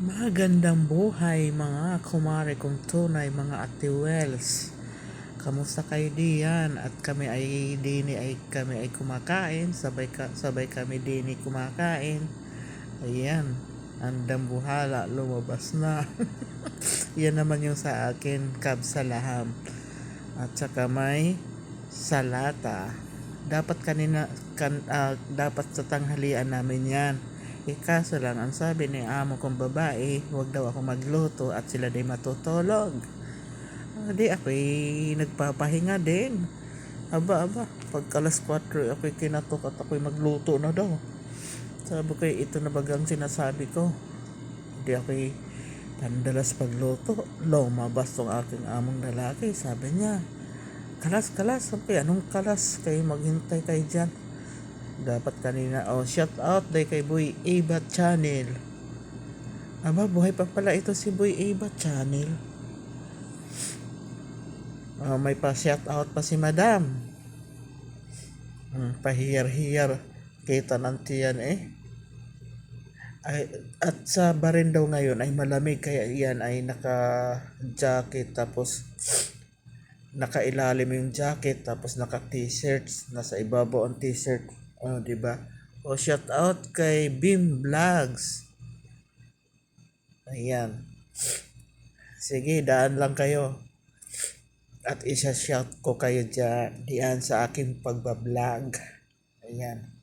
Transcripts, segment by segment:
Magandang buhay mga kumare kong tunay, mga atiwels. Kamusta kayo diyan? At kami ay kumakain, sabay kami dini kumakain. Ayan, ang dambuhala lumabas na. Yan naman yung sa akin, kabsalaham. At saka may salata. Dapat sa tanghalian namin yan. Kaso lang, ang sabi ni amo kong babae, huwag daw ako magluto at sila day matutulog. Di ako'y nagpapahinga din. Aba, pagka alas 4 ako'y kinatok at ako'y magluto na daw. Sabi ko, ito na bagang sinasabi ko. Di ako'y pandalas pagluto. Lumabas tong aking among lalaki. Sabi niya, kalas. Sabi, anong kalas? Kayo maghintay kayo dyan. Dapat kanina, shout out day kay Boy Ebat Channel. Aba, buhay pa pala ito si Boy Ebat Channel. May pa-shout out pa si Madam. Pahiyar-hiyar. Kita nantiyan at sa barin daw ngayon ay malamig, kaya yan ay naka-jacket, tapos nakailalim yung jacket, tapos naka-t-shirts, nasa ibabaw ang t-shirt. Diba? Shout out kay Bim Vlogs. Ayan. Sige, daan lang kayo. At isa-shout ko kayo diyan sa aking pagbablog. Ayan.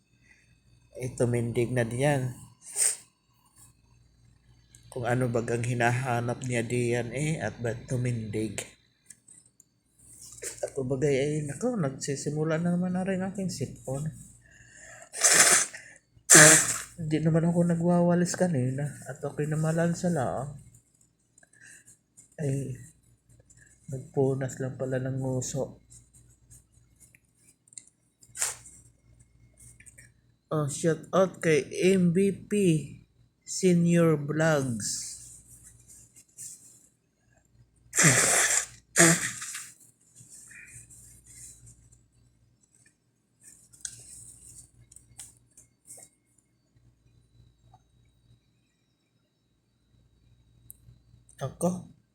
Tumindig na diyan. Kung ano bagang hinahanap niya diyan at ba't tumindig. Ako bagay nagsisimula na naman na rin aking sipon. Hindi naman ako nagwawalis kanina at ako'y namalansa lang. Nagpunas lang pala ng nguso. Shout out kay MVP Senior Vlogs.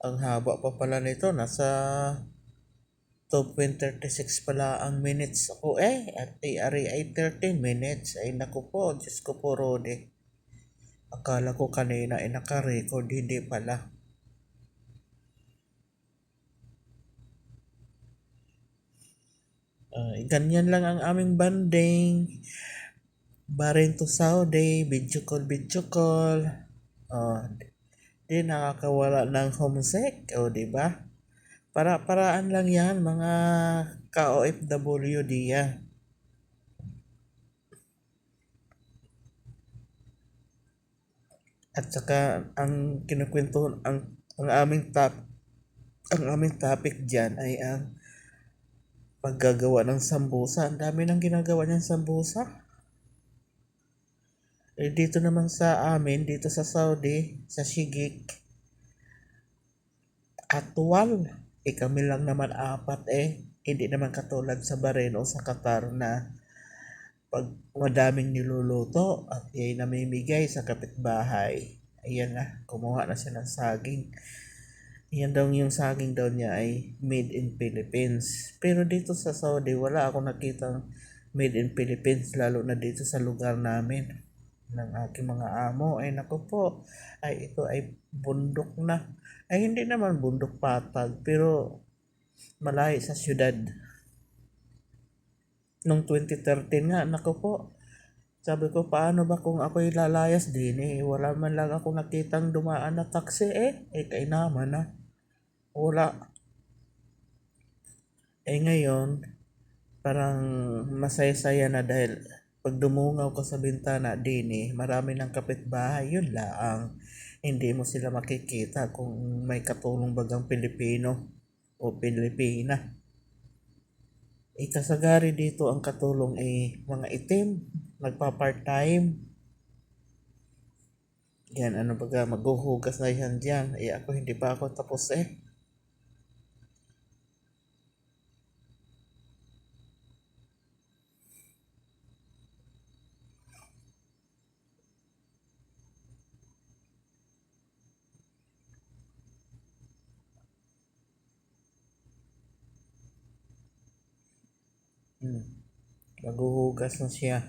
Ang haba pa pala nito. Nasa 2.36 pala ang minutes ako at ay 13 minutes. Ay naku po, Diyos ko po, Rode. Akala ko kanina naka-record, hindi pala. Ganyan lang ang aming banding. Barin to Saudi, video call. Di nakakawala ng homesick, diba? Paraan lang yan, mga ka-OFW diya. At saka ang kinukwento ang aming topic diyan ay ang paggagawa ng sambusa. Ang dami nang ginagawa niyang sambusa. Dito naman sa amin, dito sa Saudi, sa Shigik, atwal. Kami lang naman 4 Hindi naman katulad sa Bahrain o sa Qatar na pag madaming niluluto at namimigay sa kapitbahay. Ayan na, kumuha na siya ng saging. Yan daw yung saging daw niya ay made in Philippines. Pero dito sa Saudi, wala akong nakitang made in Philippines, lalo na dito sa lugar namin ng aking mga amo. Naku po, ito ay bundok na. Hindi naman bundok patag, pero malayo sa syudad. Nung 2013 nga, naku po, sabi ko, paano ba kung ako'y lalayas din wala man lang ako nakitang dumaan na taxi kay naman na. Wala. Ngayon, parang masaya-saya na dahil pag dumungaw ka sa bintana din marami ng kapitbahay, yun lang. Hindi mo sila makikita kung may katulong bagang Pilipino o Pilipina. Kasagari dito ang katulong mga itim, nagpa-part-time. Yan, maghuhugas na yan dyan. Ako hindi pa ako tapos Hmm. Maghuhugas na siya.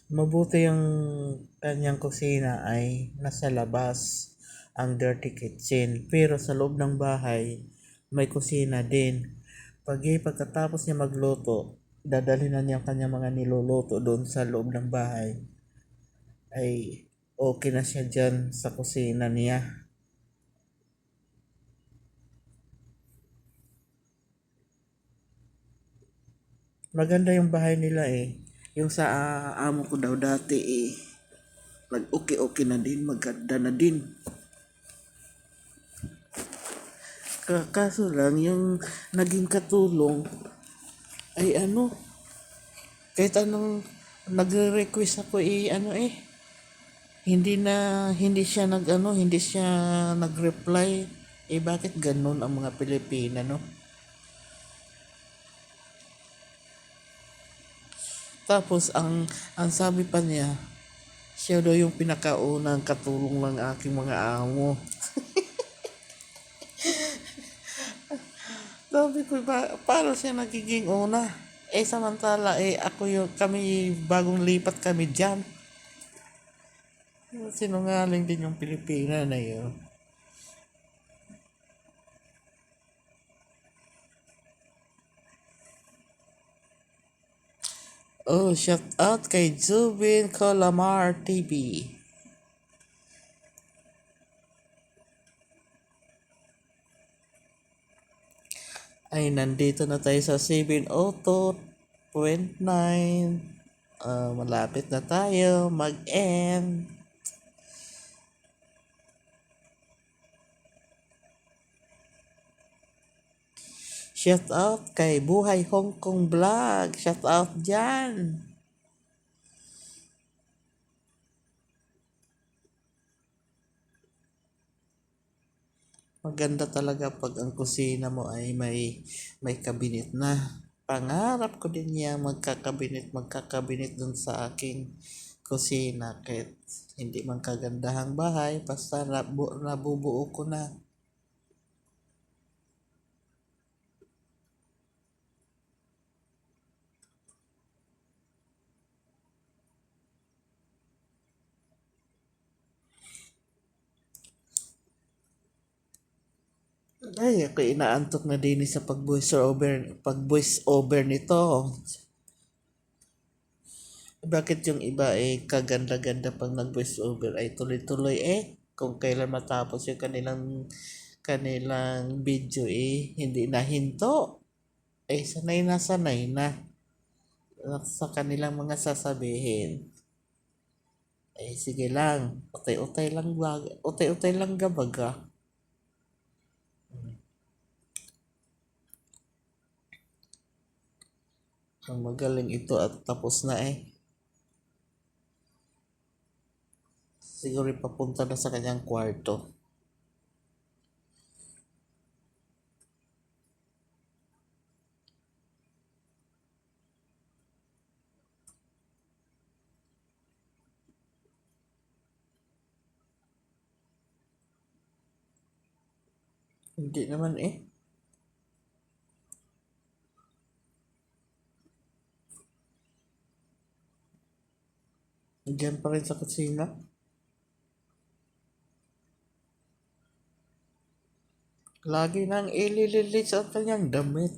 Mabuti yung kanyang kusina ay nasa labas, ang dirty kitchen. Pero sa loob ng bahay, may kusina din. Pagkatapos niya magluto, dadalhin na niya ang kanyang mga niluluto doon sa loob ng bahay. Ay okay na siya dyan sa kusina niya. Maganda yung bahay nila eh. Yung sa amo ko daw dati eh. Nag-okay-okay na din, maganda na din. Kaso lang, yung naging katulong ay kahit anong nagre-request ako hindi siya nag-reply. Bakit ganun ang mga Pilipina, no? Tapos, ang sabi pa niya, siya daw yung pinakaunang katulong ng aking mga amo. Sabi ko, paano siya nagiging una? Samantala, kami, bagong lipat kami dyan. Sinungaling din yung Pilipina na yun. Oh, shout out kay Zubin Colamar TV. Ay, nandito na tayo sa 7:02.9. Malapit na tayo mag-end. Shout out kay Buhay Hong Kong Vlog. Shout out dyan. Maganda talaga pag ang kusina mo ay may kabinet na. Pangarap ko din yan magkakabinet dun sa aking kusina kahit hindi man kagandahang bahay basta nabubuo ko na. Ay, ako inaantok na din sa pag-voice over nito. Bakit yung iba kaganda-ganda pag nag-voice over ay tuloy-tuloy kung kailan matapos yung kanilang video hindi na hinto. Sanay na sa kanilang mga sasabihin. Sige lang, utay-utay lang gabaga. Ang magaling ito at tapos na Siguro papunta na sa kanyang kwarto. Hindi naman Diyan pa rin sa kusina. Lagi nang ilililis ang kanyang damit.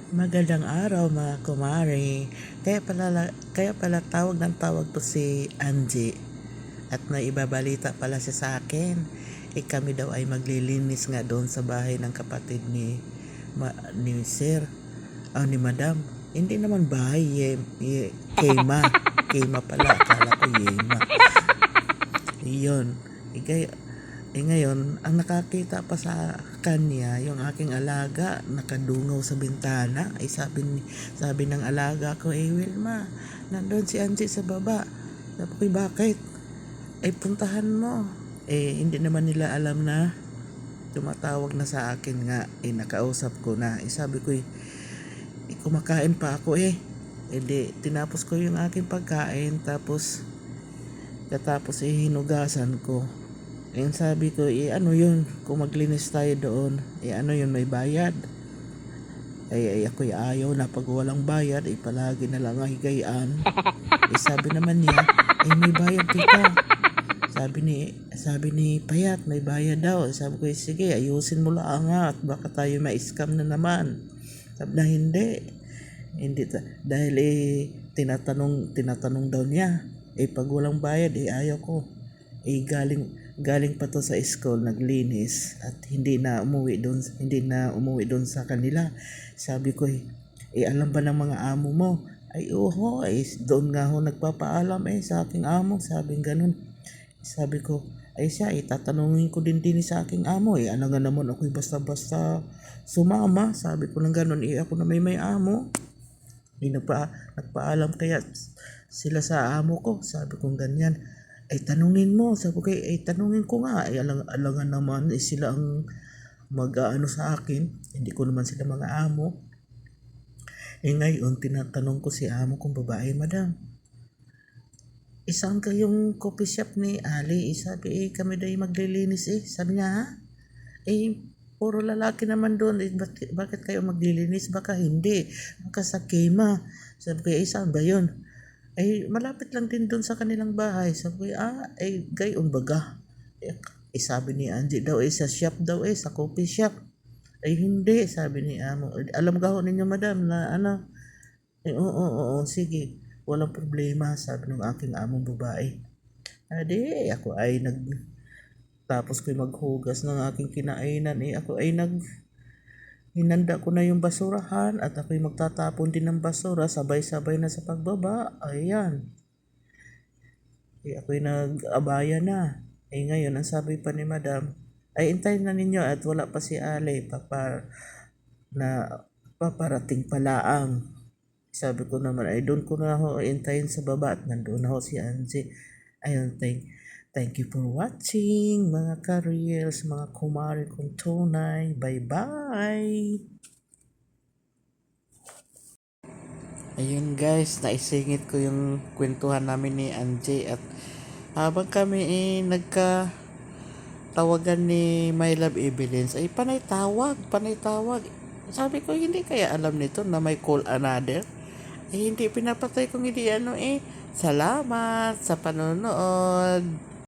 Magandang araw mga kumare. Kaya pala tawag ng tawag to si Angie. At may ibabalita pala siya sa akin. Kami daw ay maglilinis nga doon sa bahay ng kapatid ni Sir. Ni Madam. Hindi naman bahay, Kema. Kema pala, akala ko Yema. Iyon. Ngayon, ang nakakita pa sa kanya, yung aking alaga, nakadungaw sa bintana. Sabi ng alaga ko, Wilma, nandun si Angie sa baba. Sabi ko, bakit? Puntahan mo. Hindi naman nila alam na tumatawag na sa akin nga, nakausap ko na. Sabi ko kumakain pa ako di, tinapos ko yung aking pagkain, tapos katapos hinugasan ko. Sabi ko, ano yun, kung maglinis tayo doon, ano yun, may bayad. Ako'y ayaw na, pag walang bayad, palagi na lang higayaan. Sabi naman niya, may bayad dito. Sabi ni Payat, may bayad daw. Sabi ko, sige, ayusin mo lang at baka tayo ma-scam na naman. Sabi na hindi dahil tinatanong daw niya. Pag walang bayad, ayaw ko. Galing pa to sa school, naglinis at hindi na umuwi doon sa kanila. Sabi ko, alam ba ng mga amo mo? Oo, doon nga ho nagpapaalam sa aking amo, sabing ganun. Sabi ko, siya, tatanungin ko din sa aking amo, ano nga naman ako'y basta-basta sumama. Sabi ko lang ganun, ako na may amo. Nagpaalam kaya sila sa amo ko. Sabi ko ganyan, tanungin mo. Sabi ko, tanungin ko nga. Alangan naman, sila ang mag-aano sa akin. Hindi ko naman sila mga amo. Ngayon, tinatanong ko si amo kung babae, madam. Saan kayong coffee shop ni Ali? Sabi, kami daw maglilinis Sabi niya, ha? Puro lalaki naman doon. Bakit kayo maglilinis? Baka hindi. Baka sa Kema. Sabi ko, saan ba yun? Malapit lang din doon sa kanilang bahay. Sabi ko, gayon baga. Sabi ni Angie daw, sa shop daw sa coffee shop. Hindi, sabi ni amo. Alam ka ninyo, madam, na ano? Oo, sige. Walang problema, sabi ng aking among babae. Ako ay tapos ko'y maghugas ng aking kinainan. Ako ay hinanda ko na yung basurahan at ako'y magtatapon din ng basura. Sabay-sabay na sa pagbaba. Ayan. Ako'y nag-abaya na. Ngayon, ang sabi pa ni madam, intayin na ninyo at wala pa si Ale. Paparating palaang. Sabi ko naman, doon ko na ho intayin sa baba at nandoon na ho si Angie. Ayun, thank you for watching, mga ka-reels, mga kumari kong tunay. Bye-bye! Ayun guys, naisingit ko yung kwentuhan namin ni Angie at habang kami nagka-tawagan ni My Love Evelyn, panay tawag. Sabi ko, hindi kaya alam nito na may call another? Hindi pinapatay kung hindi Salamat sa panonood.